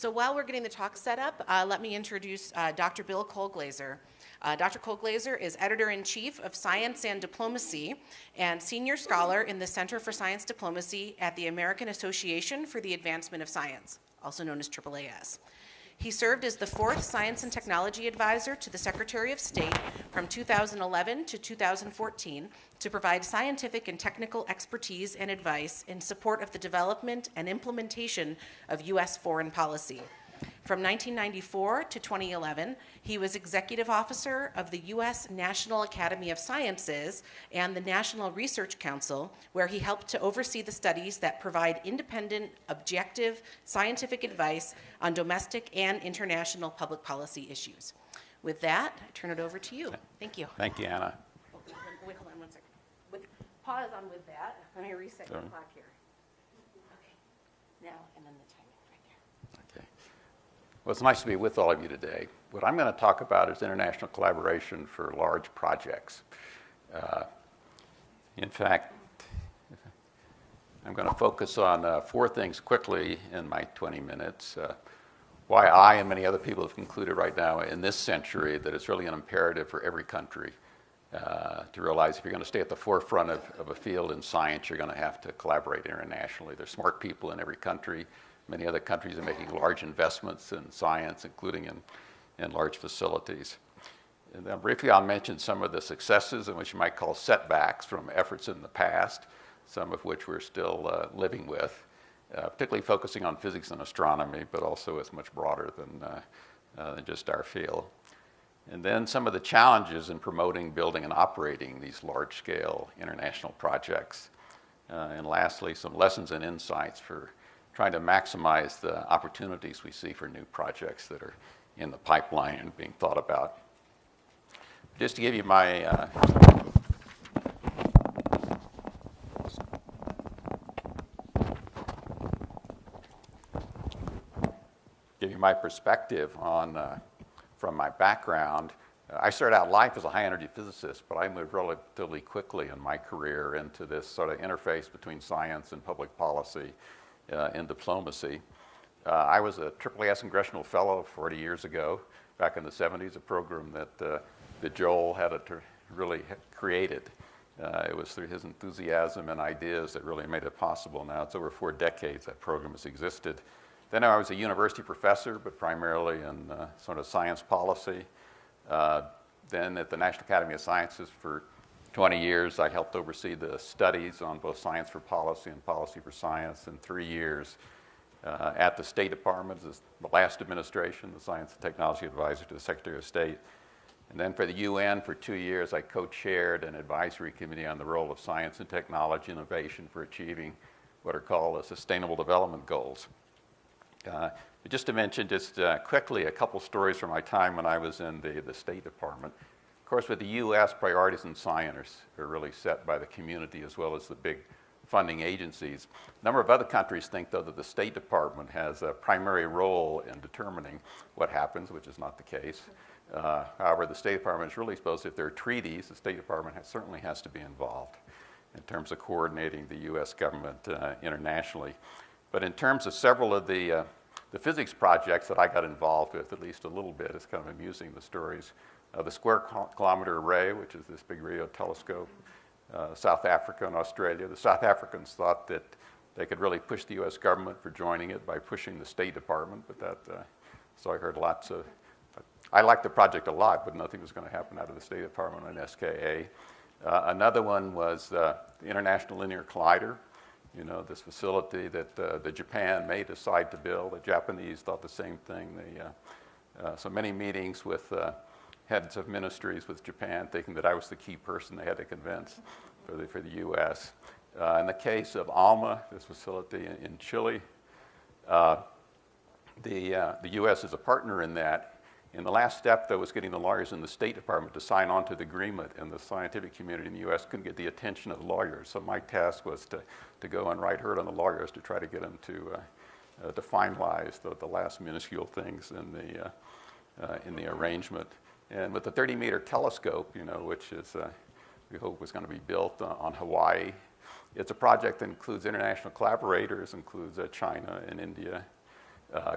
So while we're getting the talk set up, let me introduce Dr. Bill Colglazier. Dr. Colglazier is Editor-in-Chief of Science and Diplomacy and Senior Scholar in the Center for Science Diplomacy at the American Association for the Advancement of Science, also known as AAAS. He served as the 4th Science and Technology Advisor to the Secretary of State from 2011 to 2014 to provide scientific and technical expertise and advice in support of the development and implementation of U.S. foreign policy. From 1994 to 2011, he was Executive Officer of the U.S. National Academy of Sciences and the National Research Council, where he helped to oversee the studies that provide independent, objective, scientific advice on domestic and international public policy issues. With that, I turn it over to you. Thank you. Thank you, Anna. Wait, hold on 1 second. Pause on with that. Let me reset the clock here. Okay. Now, and then the timing. Well, it's nice to be with all of you today. What I'm going to talk about is international collaboration for large projects. In fact, I'm going to focus on 4 things quickly in my 20 minutes. Why I and many other people have concluded right now in this century that it's really an imperative for every country to realize if you're going to stay at the forefront of a field in science, you're going to have to collaborate internationally. There's smart people in every country. Many other countries are making large investments in science, including in large facilities. And then briefly, I'll mention some of the successes and what you might call setbacks from efforts in the past, some of which we're still living with, particularly focusing on physics and astronomy, but also it's much broader than just our field. And then some of the challenges in promoting, building, and operating these large-scale international projects. And lastly, some lessons and insights for trying to maximize the opportunities we see for new projects that are in the pipeline and being thought about. Just to give you my perspective on from my background. I started out life as a high-energy physicist, but I moved relatively quickly in my career into this sort of interface between science and public policy in diplomacy. I was a AAAS Congressional Fellow 40 years ago, back in the 70s, a program that Joel had really created. It was through his enthusiasm and ideas that really made it possible. Now it's over 4 decades that program has existed. Then I was a university professor, but primarily in sort of science policy. Then at the National Academy of Sciences for 20 years, I helped oversee the studies on both science for policy and policy for science. And 3 years at the State Department, as the last administration, the Science and Technology Advisor to the Secretary of State. And then for the UN for 2 years, I co-chaired an advisory committee on the role of science and technology innovation for achieving what are called the Sustainable Development Goals. But just to mention quickly a couple stories from my time when I was in the State Department. Of course, with the U.S., priorities in science are really set by the community as well as the big funding agencies. A number of other countries think, though, that the State Department has a primary role in determining what happens, which is not the case. However, the State Department is really supposed to, if there are treaties, the State Department certainly has to be involved in terms of coordinating the U.S. government internationally. But in terms of several of the physics projects that I got involved with, at least a little bit, it's kind of amusing, the stories. The Square Kilometre Array, which is this big radio telescope, South Africa and Australia. The South Africans thought that they could really push the U.S. government for joining it by pushing the State Department, but so I heard lots of, I liked the project a lot, but nothing was going to happen out of the State Department on SKA. Another one was the International Linear Collider, this facility that the Japan may decide to build. The Japanese thought the same thing. So many meetings with heads of ministries with Japan, thinking that I was the key person they had to convince for the U.S. In the case of ALMA, this facility in Chile, the U.S. is a partner in that. And the last step, though, was getting the lawyers in the State Department to sign on to the agreement, and the scientific community in the U.S. couldn't get the attention of lawyers. So my task was to go and write herd on the lawyers to try to get them to finalize the last minuscule things in the arrangement. And with the 30-meter telescope, which is we hope was going to be built on Hawaii, it's a project that includes international collaborators, includes China and India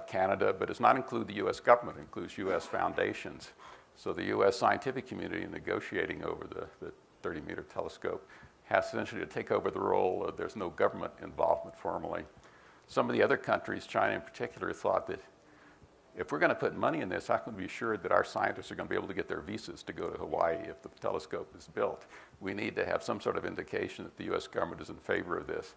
Canada, but does not include the U.S. government. It includes U.S. foundations. So the U.S. scientific community negotiating over the 30-meter telescope has essentially to take over the role of there's no government involvement formally. Some of the other countries, China in particular, thought that if we're going to put money in this, how can we be sure that our scientists are going to be able to get their visas to go to Hawaii if the telescope is built? We need to have some sort of indication that the U.S. government is in favor of this.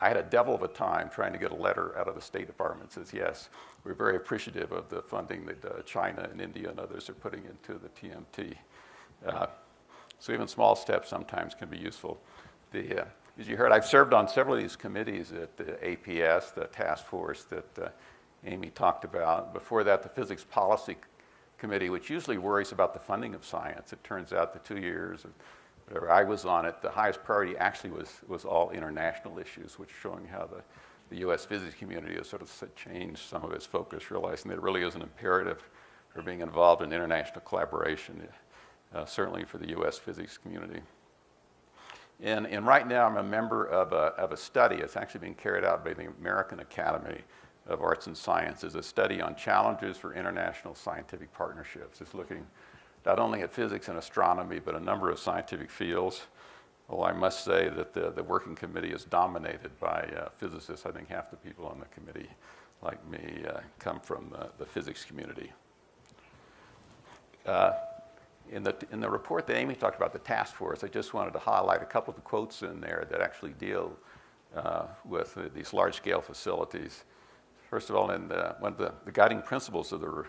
I had a devil of a time trying to get a letter out of the State Department that says, yes, we're very appreciative of the funding that China and India and others are putting into the TMT. So even small steps sometimes can be useful. As you heard, I've served on several of these committees at the AAAS, the task force that Amy talked about. Before that, the Physics Policy Committee, which usually worries about the funding of science. It turns out the 2 years or whatever I was on it, the highest priority actually was all international issues, which showing how the U.S. physics community has sort of changed some of its focus, realizing that it really is an imperative for being involved in international collaboration, certainly for the U.S. physics community. And right now I'm a member of a study. It's actually being carried out by the American Academy of Arts and Sciences, a study on challenges for international scientific partnerships. It's looking not only at physics and astronomy, but a number of scientific fields. Well, I must say that the working committee is dominated by physicists. I think half the people on the committee, like me, come from the physics community. In the report that Amy talked about, the task force, I just wanted to highlight a couple of the quotes in there that actually deal with these large-scale facilities. First of all, one of the guiding principles of the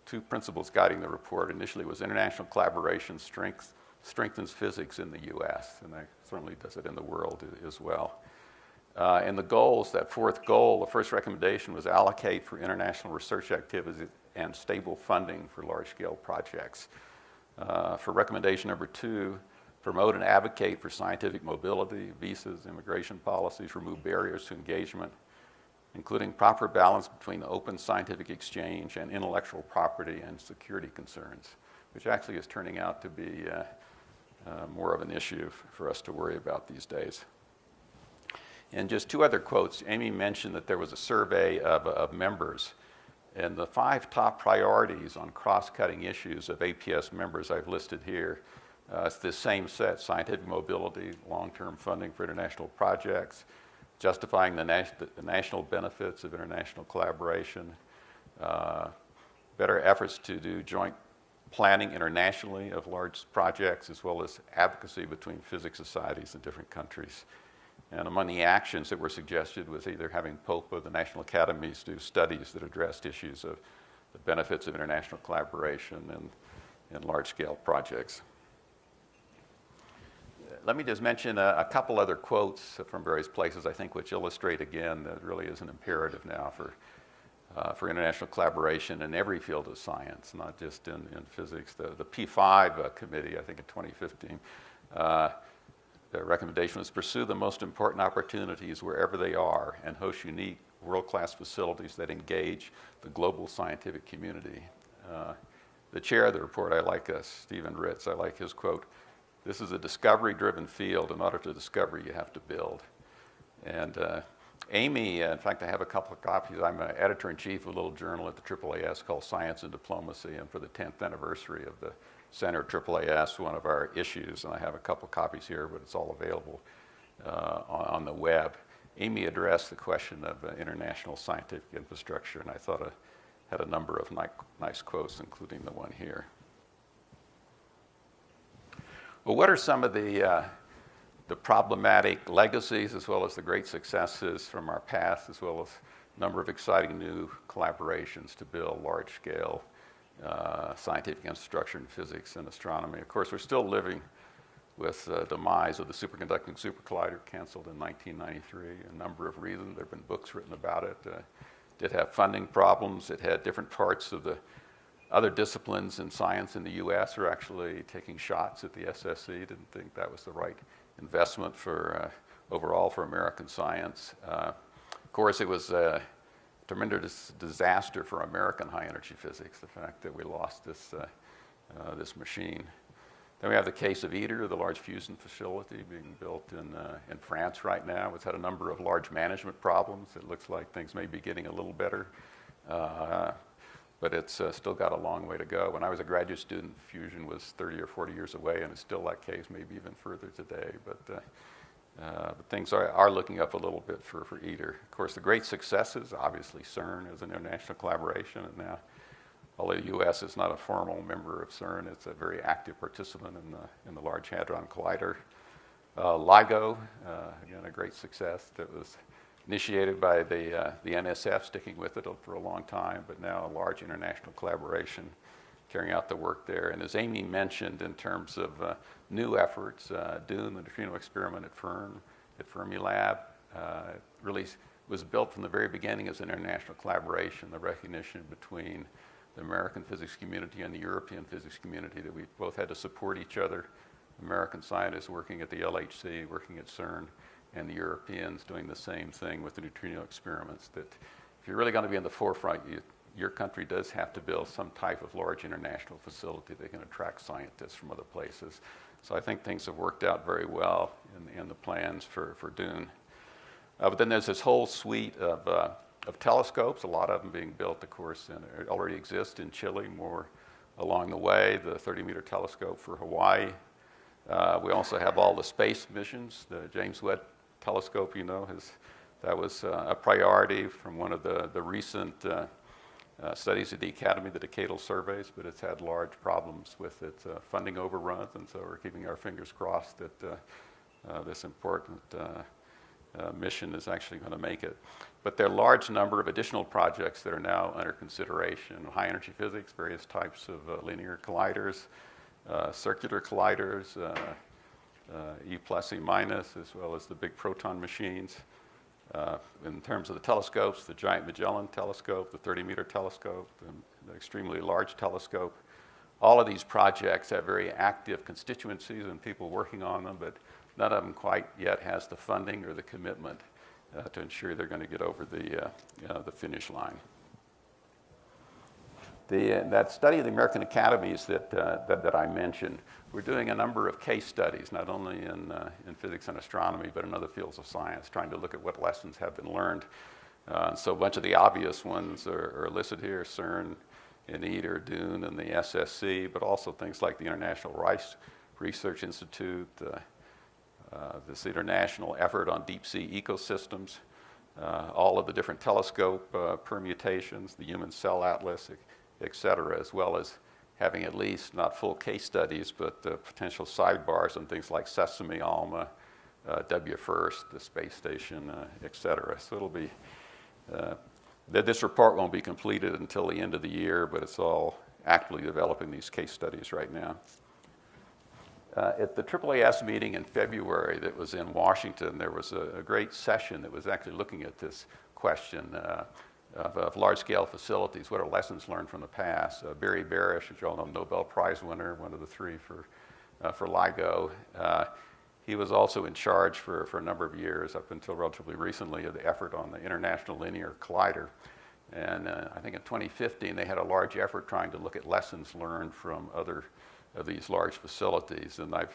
two principles guiding the report initially was international collaboration strengthens physics in the U.S., and that certainly does it in the world as well. And the goals, that fourth goal, the first recommendation was allocate for international research activities and stable funding for large-scale projects. For recommendation number 2, promote and advocate for scientific mobility, visas, immigration policies, remove barriers to engagement, including proper balance between open scientific exchange and intellectual property and security concerns, which actually is turning out to be more of an issue for us to worry about these days. And just 2 other quotes. Amy mentioned that there was a survey of members, and the 5 top priorities on cross-cutting issues of APS members I've listed here. It's the same set: scientific mobility, long-term funding for international projects, justifying the national benefits of international collaboration, better efforts to do joint planning internationally of large projects, as well as advocacy between physics societies in different countries. And among the actions that were suggested was either having POPA, the national academies, do studies that addressed issues of the benefits of international collaboration and large-scale projects. Let me just mention a couple other quotes from various places, I think, which illustrate, again, that it really is an imperative now for international collaboration in every field of science, not just in physics. The P5 committee, I think in 2015, the recommendation was pursue the most important opportunities wherever they are and host unique world-class facilities that engage the global scientific community. The chair of the report, I like Stephen Ritz, I like his quote, "This is a discovery-driven field. In order to discover, you have to build." And Amy, in fact, I have a couple of copies. I'm an editor-in-chief of a little journal at the AAAS called Science and Diplomacy, and for the 10th anniversary of the Center at AAAS, one of our issues, and I have a couple of copies here, but it's all available on the web. Amy addressed the question of international scientific infrastructure, and I thought I had a number of nice quotes, including the one here. Well, what are some of the problematic legacies as well as the great successes from our past, as well as a number of exciting new collaborations to build large-scale scientific infrastructure in physics and astronomy? Of course, we're still living with the demise of the superconducting supercollider, canceled in 1993. A number of reasons. There have been books written about it. Did have funding problems. It had different parts of the other disciplines in science in the U.S. are actually taking shots at the SSE. Didn't think that was the right investment for overall for American science. Of course, it was a tremendous disaster for American high-energy physics, the fact that we lost this machine. Then we have the case of ITER, the large fusion facility being built in France right now. It's had a number of large management problems. It looks like things may be getting a little better, but it's still got a long way to go. When I was a graduate student, fusion was 30 or 40 years away, and it's still that case, maybe even further today. But things are looking up a little bit for ITER. Of course, the great successes, obviously CERN is an international collaboration, and now, although the U.S. is not a formal member of CERN, it's a very active participant in the Large Hadron Collider. LIGO, again, a great success that was initiated by the NSF, sticking with it for a long time, but now a large international collaboration carrying out the work there. And as Amy mentioned, in terms of new efforts, DUNE, the neutrino experiment at Fermilab, really was built from the very beginning as an international collaboration, the recognition between the American physics community and the European physics community that we both had to support each other. American scientists working at the LHC, working at CERN, and the Europeans doing the same thing with the neutrino experiments. That if you're really going to be in the forefront, your country does have to build some type of large international facility that can attract scientists from other places. So I think things have worked out very well in the plans for DUNE. But then there's this whole suite of telescopes, a lot of them being built, of course, and already exist in Chile, more along the way, the 30-meter telescope for Hawaii. We also have all the space missions. The James Webb Telescope, that was a priority from one of the recent studies of the Academy, the decadal surveys, but it's had large problems with its funding overruns, and so we're keeping our fingers crossed that this important mission is actually going to make it. But there are a large number of additional projects that are now under consideration. High energy physics, various types of linear colliders, circular colliders, E plus, E minus, as well as the big proton machines. In terms of the telescopes, the Giant Magellan Telescope, the 30-meter telescope, the extremely large telescope. All of these projects have very active constituencies and people working on them, but none of them quite yet has the funding or the commitment to ensure they're going to get over the finish line. That study of the American academies that I mentioned, we're doing a number of case studies, not only in physics and astronomy, but in other fields of science, trying to look at what lessons have been learned. So a bunch of the obvious ones are listed here: CERN, and ITER, DUNE, and the SSC, but also things like the International Rice Research Institute, this international effort on deep sea ecosystems, all of the different telescope permutations, the Human Cell Atlas, et cetera, as well as having at least not full case studies, but potential sidebars on things like Sesame, ALMA, WFIRST, the space station, et cetera. So it'll be, this report won't be completed until the end of the year, but it's all actively developing these case studies right now. At the AAAS meeting in February that was in Washington, there was a great session that was actually looking at this question of large-scale facilities. What are lessons learned from the past? Barry Barish, as you all know, Nobel Prize winner, one of the three for LIGO. He was also in charge for a number of years, up until relatively recently, of the effort on the International Linear Collider. And I think in 2015, they had a large effort trying to look at lessons learned from other of these large facilities. And I've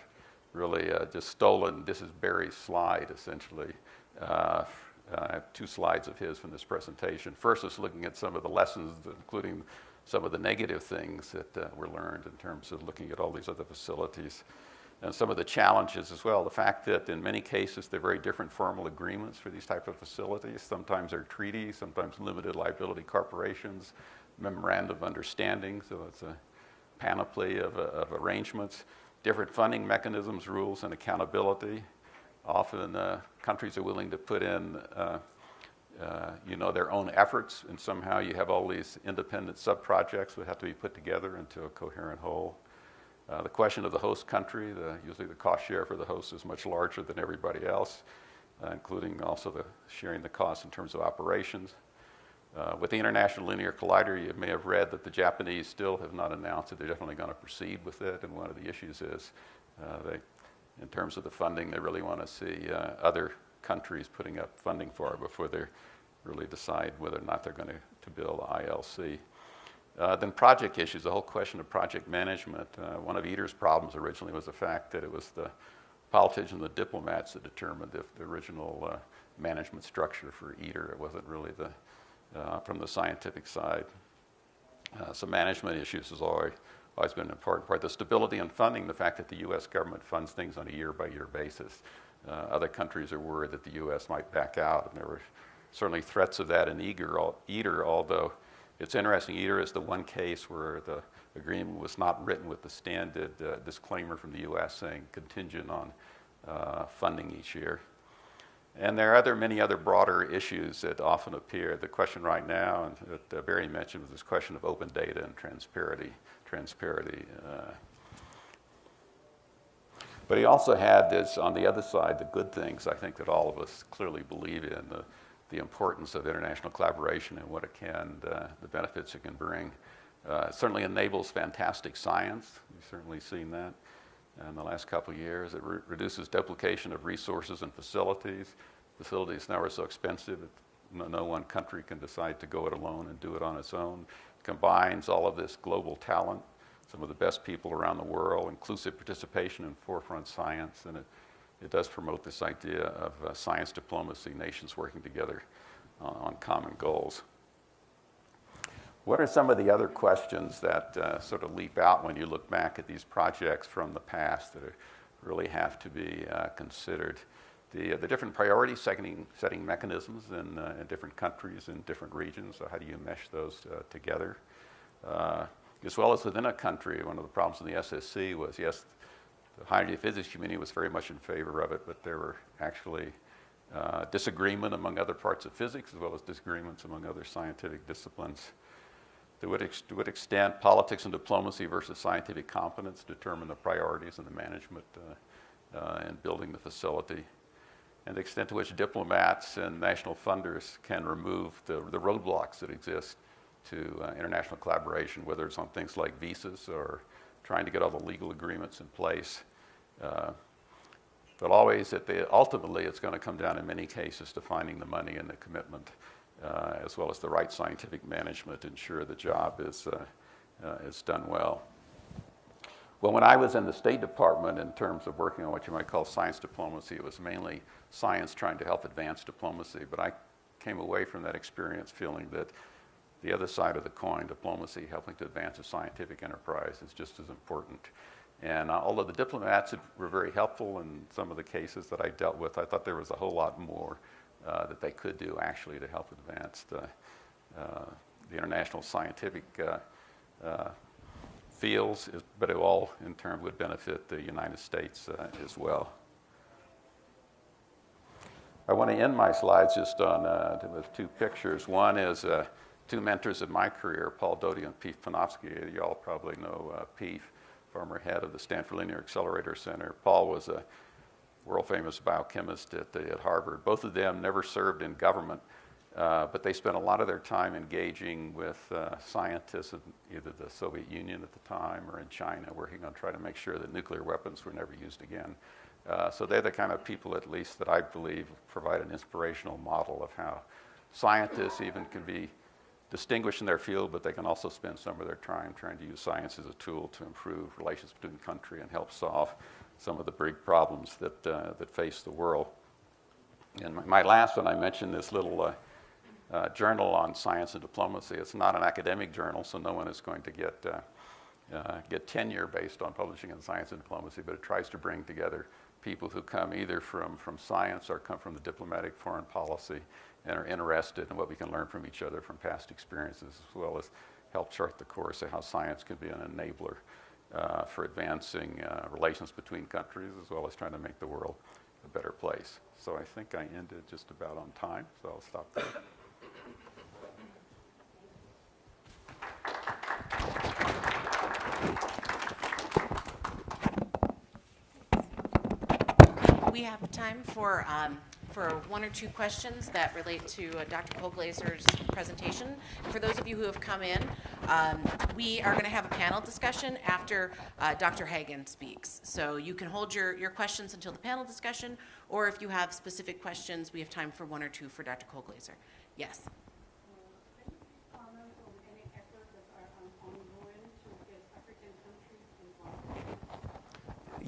really just stolen, this is Barry's slide, essentially. I have two slides of his from this presentation. First is looking at some of the lessons, including some of the negative things that were learned in terms of looking at all these other facilities. And some of the challenges as well, the fact that in many cases they're very different formal agreements for these type of facilities. Sometimes they're treaties, sometimes limited liability corporations, memorandum of understanding, so it's a panoply of arrangements, different funding mechanisms, rules, and accountability. Often countries are willing to put in their own efforts, and somehow you have all these independent sub-projects that have to be put together into a coherent whole. The question of the host country, usually the cost share for the host is much larger than everybody else, including also sharing the cost in terms of operations. With the International Linear Collider, you may have read that the Japanese still have not announced that they're definitely going to proceed with it, and one of the issues is in terms of the funding, they really want to see other countries putting up funding for it before they really decide whether or not they're going to build ILC. Then project issues, the whole question of project management. One of ITER's problems originally was the fact that it was the politicians and the diplomats that determined the original management structure for ITER. It wasn't really from the scientific side. So management issues has always been an important part. The stability and funding, the fact that the U.S. government funds things on a year-by-year basis. Other countries are worried that the U.S. might back out, and there were certainly threats of that in ITER, although it's interesting, ITER is the one case where the agreement was not written with the standard disclaimer from the U.S. saying contingent on funding each year. And there are many other broader issues that often appear. The question right now, and that Barry mentioned, was this question of open data and transparency. But he also had this, on the other side, the good things I think that all of us clearly believe in, the importance of international collaboration and what it can, the benefits it can bring. It certainly enables fantastic science. We've certainly seen that in the last couple of years. It reduces duplication of resources and facilities. Facilities now are so expensive that no one country can decide to go it alone and do it on its own. It combines all of this global talent, some of the best people around the world, inclusive participation in forefront science, and it does promote this idea of science diplomacy, nations working together on common goals. What are some of the other questions that sort of leap out when you look back at these projects from the past that really have to be considered? The different priority setting mechanisms in different countries and different regions, so how do you mesh those together? As well as within a country, one of the problems in the SSC was, yes, the high energy physics community was very much in favor of it, but there were actually disagreement among other parts of physics as well as disagreements among other scientific disciplines. To what extent politics and diplomacy versus scientific competence determine the priorities and the management and building the facility, and the extent to which diplomats and national funders can remove the roadblocks that exist to international collaboration, whether it's on things like visas or trying to get all the legal agreements in place. But always, ultimately, it's going to come down in many cases to finding the money and the commitment, as well as the right scientific management to ensure the job is done well. Well, when I was in the State Department in terms of working on what you might call science diplomacy, it was mainly science trying to help advance diplomacy. But I came away from that experience feeling that the other side of the coin, diplomacy, helping to advance a scientific enterprise, is just as important. And although the diplomats were very helpful in some of the cases that I dealt with, I thought there was a whole lot more that they could do actually to help advance the international scientific fields, but it all in turn would benefit the United States as well. I want to end my slides just with two pictures. One is two mentors of my career, Paul Dodi and Pete Panofsky. You all probably know Pete, former head of the Stanford Linear Accelerator Center. Paul was a world-famous biochemist at Harvard. Both of them never served in government, but they spent a lot of their time engaging with scientists in either the Soviet Union at the time or in China, working on trying to make sure that nuclear weapons were never used again. So they're the kind of people, at least, that I believe provide an inspirational model of how scientists even can be distinguished in their field, but they can also spend some of their time trying to use science as a tool to improve relations between countries and help solve some of the big problems that face the world. And my last one, I mentioned this little journal on science and diplomacy. It's not an academic journal, so no one is going to get tenure based on publishing in science and diplomacy, but it tries to bring together people who come either from science or come from the diplomatic foreign policy and are interested in what we can learn from each other from past experiences, as well as help chart the course of how science can be an enabler for advancing relations between countries, as well as trying to make the world a better place. So I think I ended just about on time, so I'll stop there. We have time for one or two questions that relate to Dr. Colglazer's presentation. And for those of you who have come in, we are going to have a panel discussion after Dr. Hagen speaks. So you can hold your questions until the panel discussion, or if you have specific questions, we have time for one or two for Dr. Colglazier. Yes? Comment on any efforts that are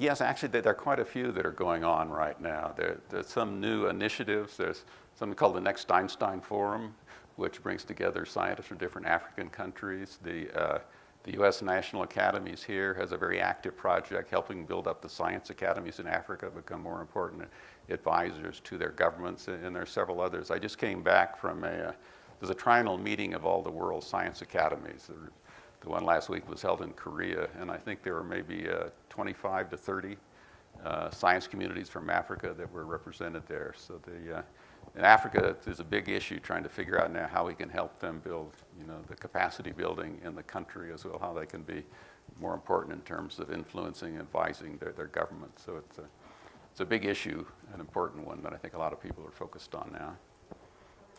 Yes, actually, there are quite a few that are going on right now. There's some new initiatives. There's something called the Next Einstein Forum, which brings together scientists from different African countries. The U.S. National Academies here has a very active project helping build up the science academies in Africa, become more important advisors to their governments, and there are several others. I just came back from there's a triennial meeting of all the world science academies. The one last week was held in Korea, and I think there were maybe 25 to 30 science communities from Africa that were represented there. So in Africa, there's a big issue trying to figure out now how we can help them build, the capacity building in the country as well, how they can be more important in terms of influencing and advising their government. So it's a big issue, an important one that I think a lot of people are focused on now.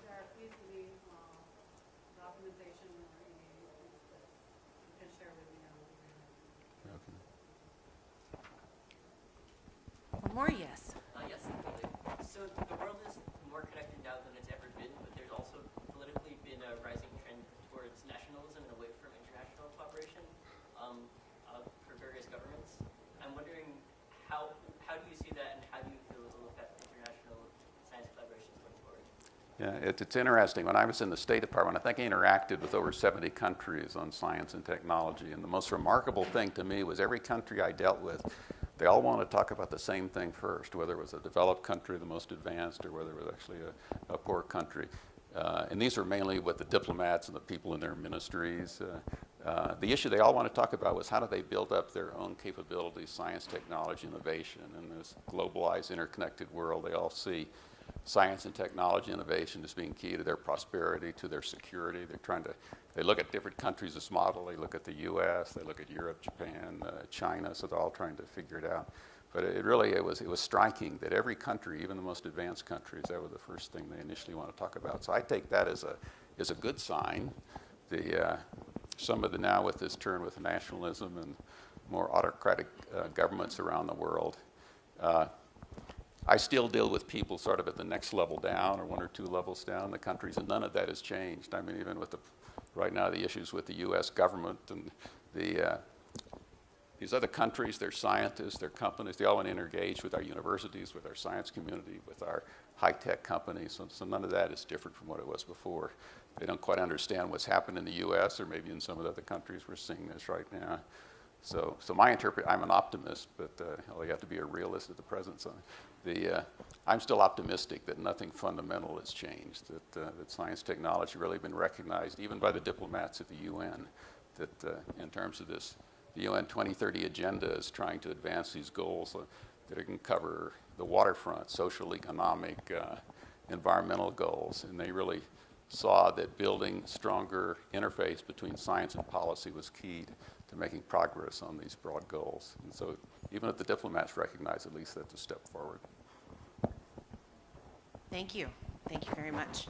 There appears to be documentation or anything that you can share with me. One more, yes. Yes, definitely. So the world is more connected now than it's ever been, but there's also politically been a rising trend towards nationalism and away from international cooperation for various governments. I'm wondering how do you see that, and how do you feel it will affect international science collaborations going forward? Yeah, it's interesting. When I was in the State Department, I think I interacted with over 70 countries on science and technology, and the most remarkable thing to me was every country I dealt with, they all wanted to talk about the same thing first, whether it was a developed country, the most advanced, or whether it was actually a poor country. And these were mainly with the diplomats and the people in their ministries. The issue they all want to talk about was how do they build up their own capabilities, science, technology, innovation. In this globalized, interconnected world, they all see science and technology innovation as being key to their prosperity, to their security. They look at different countries as model. They look at the U.S., they look at Europe, Japan, China, so they're all trying to figure it out. But it was striking that every country, even the most advanced countries, that was the first thing they initially want to talk about. So I take that as a good sign. Some of the now with this turn with nationalism and more autocratic governments around the world, I still deal with people sort of at the next level down or one or two levels down in the countries, and none of that has changed. I mean, even with right now the issues with the U.S. government and these other countries, their scientists, their companies, they all want to engage with our universities, with our science community, with our high-tech companies. So none of that is different from what it was before. They don't quite understand what's happened in the U.S. or maybe in some of the other countries we're seeing this right now. So I'm an optimist, but you have to be a realist at the present time. I'm still optimistic that nothing fundamental has changed, that science technology really been recognized, even by the diplomats at the UN, that in terms of this, the UN 2030 agenda is trying to advance these goals that it can cover the waterfront, social, economic, environmental goals, and they really saw that building stronger interface between science and policy was key to making progress on these broad goals. And so even if the diplomats recognize, at least that's a step forward. Thank you. Thank you very much.